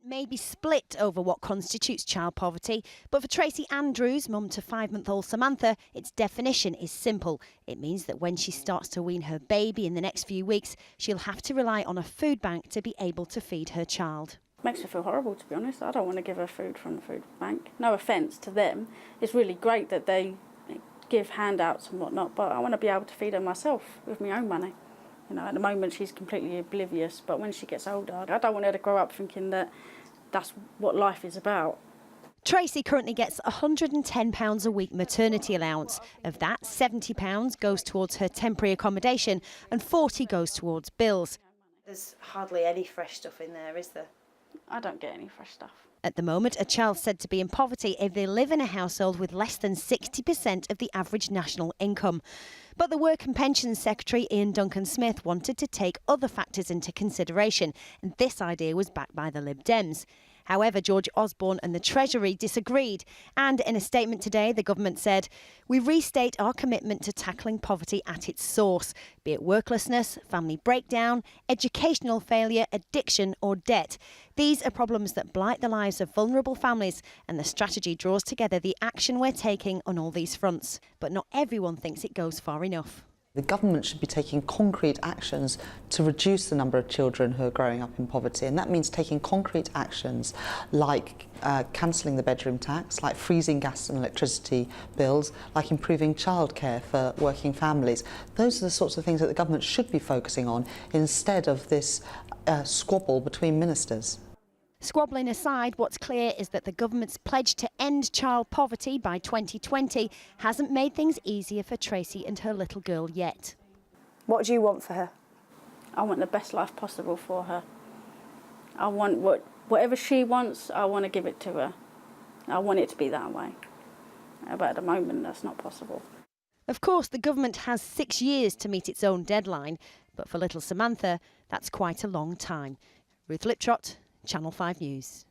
may be split over what constitutes child poverty, but for Tracy Andrews, mum to 5-month-old Samantha, its definition is simple. It means that when she starts to wean her baby in the next few weeks, she'll have to rely on a food bank to be able to feed her child. Makes me feel horrible, to be honest. I don't want to give her food from the food bank. No offence to them. It's really great that they give handouts and whatnot, but I want to be able to feed her myself with my own money. You know, at the moment she's completely oblivious, but when she gets older, I don't want her to grow up thinking that that's what life is about. Tracy currently gets £110 a week maternity allowance. Of that, £70 goes towards her temporary accommodation and £40 goes towards bills. There's hardly any fresh stuff in there, is there? I don't get any fresh stuff. At the moment, a child's said to be in poverty if they live in a household with less than 60% of the average national income. But the Work and Pensions Secretary, Ian Duncan-Smith, wanted to take other factors into consideration, and this idea was backed by the Lib Dems. However, George Osborne and the Treasury disagreed, and in a statement today, the government said, "We restate our commitment to tackling poverty at its source, be it worklessness, family breakdown, educational failure, addiction or debt. These are problems that blight the lives of vulnerable families, and the strategy draws together the action we're taking on all these fronts." But not everyone thinks it goes far enough. The government should be taking concrete actions to reduce the number of children who are growing up in poverty, and that means taking concrete actions like cancelling the bedroom tax, like freezing gas and electricity bills, like improving childcare for working families. Those are the sorts of things that the government should be focusing on instead of this squabble between ministers. Squabbling aside, what's clear is that the government's pledge to end child poverty by 2020 hasn't made things easier for Tracy and her little girl yet. What do you want for her? I want the best life possible for her. I want whatever she wants, I want to give it to her. I want it to be that way. But at the moment, that's not possible. Of course, the government has 6 years to meet its own deadline, but for little Samantha, that's quite a long time. Ruth Liptrot, Channel 5 News.